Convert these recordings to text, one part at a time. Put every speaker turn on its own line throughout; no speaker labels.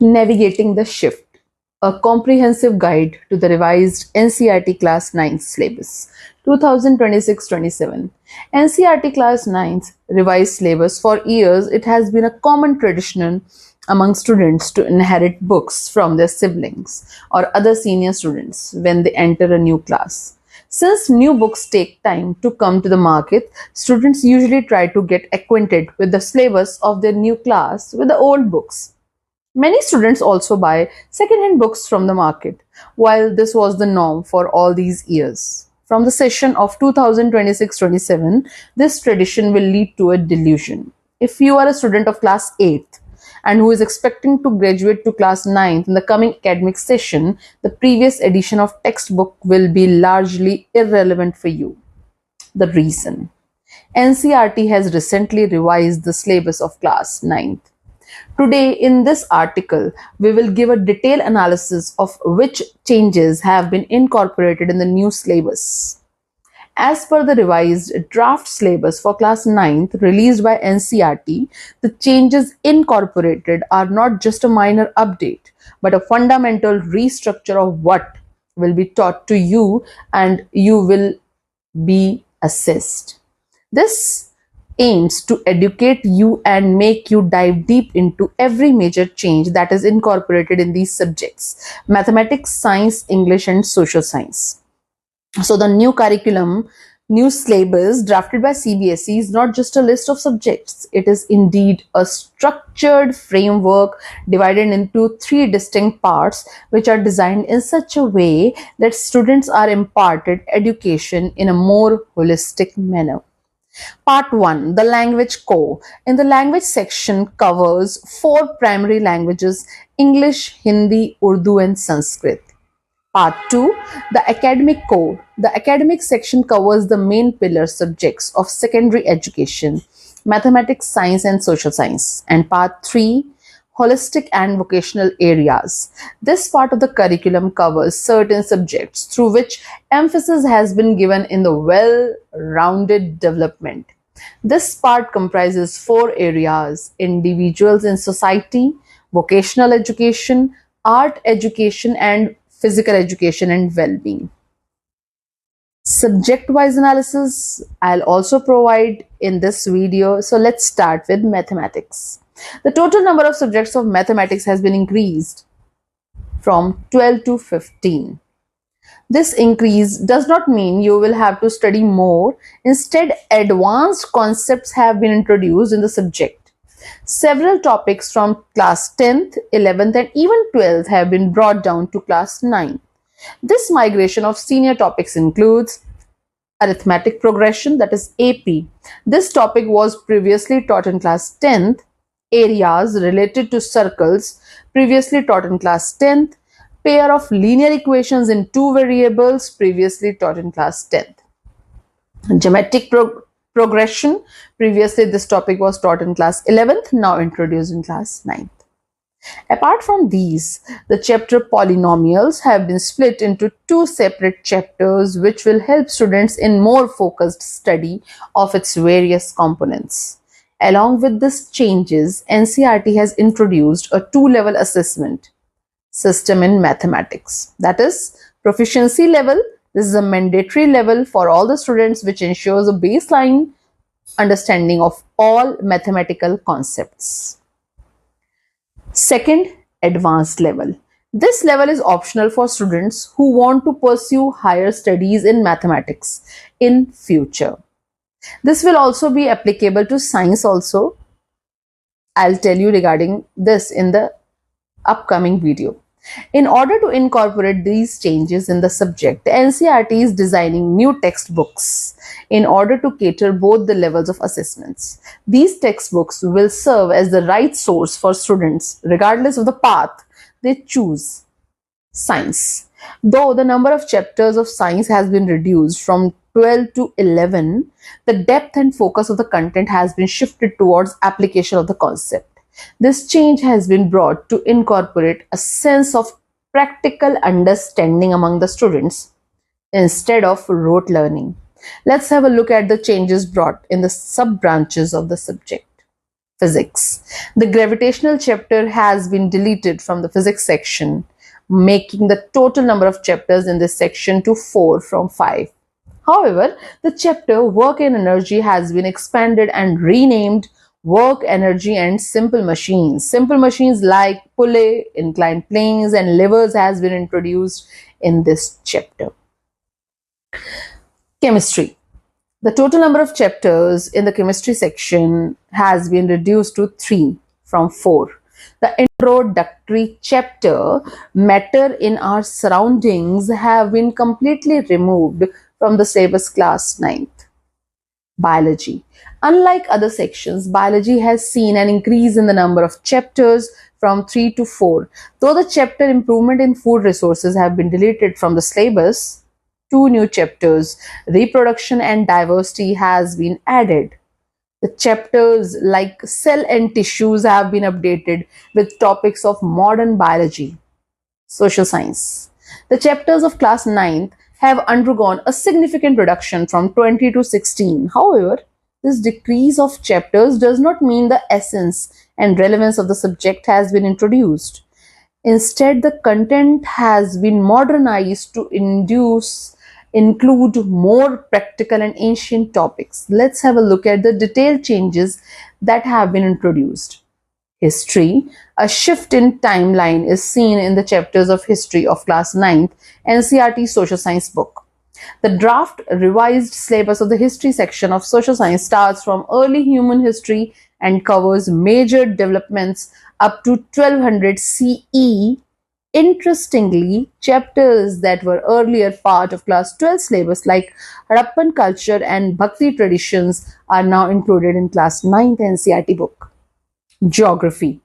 Navigating the Shift, a comprehensive guide to the revised NCERT Class 9 syllabus, 2026-27. NCERT Class 9's revised syllabus. For years, it has been a common tradition among students to inherit books from their siblings or other senior students when they enter a new class. Since new books take time to come to the market, students usually try to get acquainted with the syllabus of their new class with the old books. Many students also buy second-hand books from the market, while this was the norm for all these years. From the session of 2026-27, this tradition will lead to a delusion. If you are a student of class 8th and who is expecting to graduate to class 9th in the coming academic session, the previous edition of textbook will be largely irrelevant for you. The reason: NCERT has recently revised the syllabus of class 9th. Today, in this article, we will give a detailed analysis of which changes have been incorporated in the new syllabus. As per the revised draft syllabus for class 9th released by NCERT, the changes incorporated are not just a minor update, but a fundamental restructure of what will be taught to you and you will be assessed. This aims to educate you and make you dive deep into every major change that is incorporated in these subjects: mathematics, science, English, and social science. So the new curriculum, new syllabus drafted by CBSE is not just a list of subjects. It is indeed a structured framework divided into 3 distinct parts, which are designed in such a way that students are imparted education in a more holistic manner. Part 1, the language core. In the language section covers 4 primary languages: English, Hindi, Urdu, and Sanskrit. Part 2, the academic core. The academic section covers the main pillar subjects of secondary education: mathematics, science, and social science. And Part 3, holistic and vocational areas. This part of the curriculum covers certain subjects through which emphasis has been given in the well-rounded development. This part comprises 4 areas: individuals in society, vocational education, art education, and physical education and well-being. Subject-wise analysis I'll also provide in this video. So let's start with mathematics. The total number of subjects of mathematics has been increased from 12 to 15. This increase does not mean you will have to study more. Instead, advanced concepts have been introduced in the subject. Several topics from class 10th, 11th, and even 12th have been brought down to class 9. This migration of senior topics includes arithmetic progression, that is AP. This topic was previously taught in class 10th. Areas related to circles, previously taught in class 10th. Pair of linear equations in 2 variables, previously taught in class 10th. Geometric progression, previously this topic was taught in class 11th, now introduced in class 9th. Apart from these, the chapter polynomials have been split into 2 separate chapters, which will help students in more focused study of its various components. Along with these changes, NCERT has introduced a 2-level assessment system in mathematics. That is, proficiency level. This is a mandatory level for all the students, which ensures a baseline understanding of all mathematical concepts. Second, advanced level. This level is optional for students who want to pursue higher studies in mathematics in future. This will also be applicable to science also. I'll tell you regarding this in the upcoming video. In order to incorporate these changes in the subject, NCERT is designing new textbooks in order to cater both the levels of assessments. These textbooks will serve as the right source for students regardless of the path they choose. Science. Though the number of chapters of science has been reduced from 12 to 11, the depth and focus of the content has been shifted towards application of the concept. This change has been brought to incorporate a sense of practical understanding among the students instead of rote learning. Let's have a look at the changes brought in the sub-branches of the subject. Physics. The gravitational chapter has been deleted from the physics section, making the total number of chapters in this section to 4 from 5. However, the chapter Work and Energy has been expanded and renamed Work, Energy and Simple Machines. Simple machines like pulley, inclined planes and levers has been introduced in this chapter. Chemistry. The total number of chapters in the chemistry section has been reduced to 3 from 4. The introductory chapter, Matter in Our Surroundings, have been completely removed from the syllabus class 9th. Biology. Unlike other sections, biology has seen an increase in the number of chapters from 3 to 4. Though the chapter Improvement in Food Resources have been deleted from the syllabus, 2 new chapters, Reproduction and Diversity, has been added. The chapters like Cell and Tissues have been updated with topics of modern biology. Social Science. The chapters of class 9th have undergone a significant reduction from 20 to 16. However, this decrease of chapters does not mean the essence and relevance of the subject has been introduced. Instead, the content has been modernized to include more practical and ancient topics. Let's have a look at the detailed changes that have been introduced. History. A shift in timeline is seen in the chapters of history of class 9th NCERT Social Science book. The draft revised syllabus of the history section of social science starts from early human history and covers major developments up to 1200 CE. Interestingly, chapters that were earlier part of class 12 syllabus like Harappan culture and Bhakti traditions are now included in class 9th NCERT book. Geography.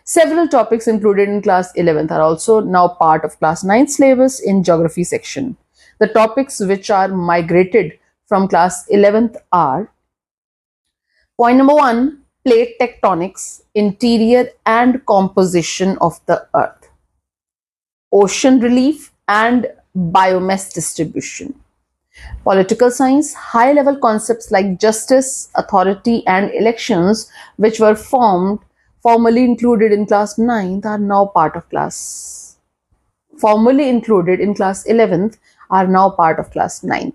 Several topics included in class 11th are also now part of class 9th syllabus in geography section. The topics which are migrated from class 11th are: point number 1, plate tectonics, interior and composition of the earth. Ocean relief and biomass distribution. Political science, high-level concepts like justice, authority and elections which were formally included in class 9th are now part of class. Formally included in class 11th are now part of class 9th.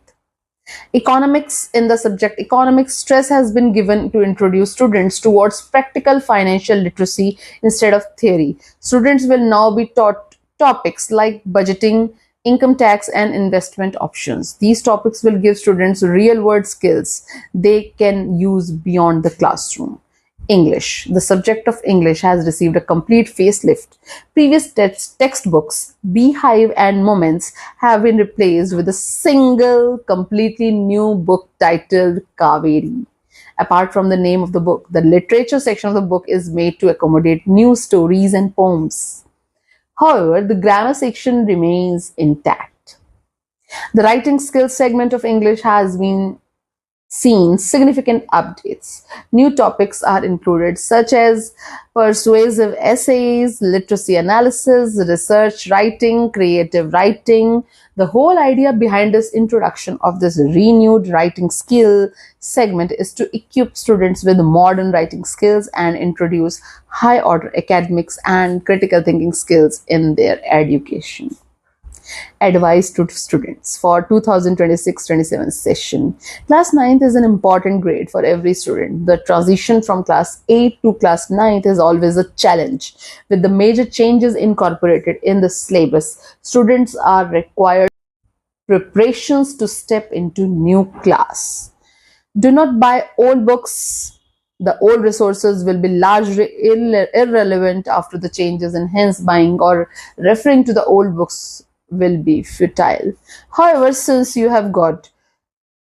Economics. In the subject economics, stress has been given to introduce students towards practical financial literacy instead of theory. Students will now be taught topics like budgeting, income tax and investment options. These topics will give students real-world skills they can use beyond the classroom. English. The subject of English has received a complete facelift. Previous textbooks, Beehive and Moments, have been replaced with a single, completely new book titled Kaveri. Apart from the name of the book, the literature section of the book is made to accommodate new stories and poems. However, the grammar section remains intact. The writing skills segment of English has been seen significant updates. New topics are included such as persuasive essays, literacy analysis, research writing, creative writing. The whole idea behind this introduction of this renewed writing skill segment is to equip students with modern writing skills and introduce high order academics and critical thinking skills in their education. Advice to students for 2026-27 session. Class 9th is an important grade for every student. The transition from class 8 to class 9th is always a challenge. With the major changes incorporated in the syllabus, students are required preparations to step into new class. Do not buy old books. The old resources will be largely irrelevant after the changes, and hence buying or referring to the old books will be futile. However, since you have got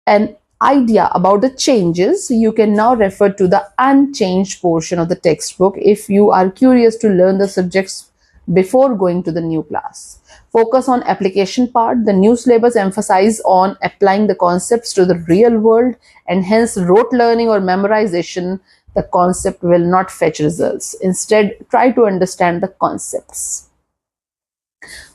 an idea about the changes, you can now refer to the unchanged portion of the textbook if you are curious to learn the subjects before going to the new class. Focus on application part. The new syllabus emphasizes on applying the concepts to the real world, and hence rote learning or memorization the concept will not fetch results. Instead, try to understand the concepts.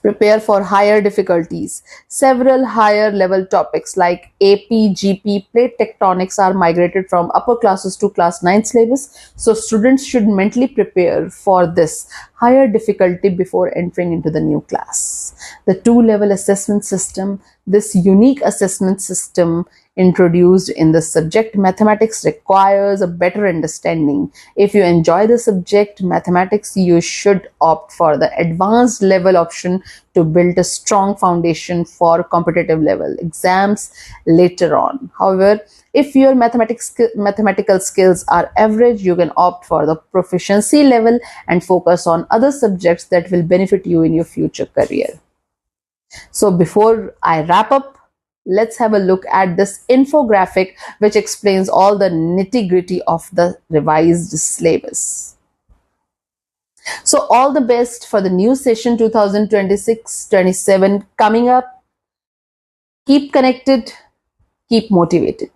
Prepare for higher difficulties. Several higher level topics like AP, GP, plate tectonics are migrated from upper classes to class 9 syllabus. So students should mentally prepare for this higher difficulty before entering into the new class. The two-level assessment system, this unique assessment system introduced in the subject mathematics requires a better understanding. If you enjoy the subject mathematics, you should opt for the advanced level option to build a strong foundation for competitive level exams later on. However, if your mathematical skills are average, you can opt for the proficiency level and focus on other subjects that will benefit you in your future career. So before I wrap up, let's have a look at this infographic which explains all the nitty-gritty of the revised syllabus. So all the best for the new session 2026-27 coming up. Keep connected, keep motivated.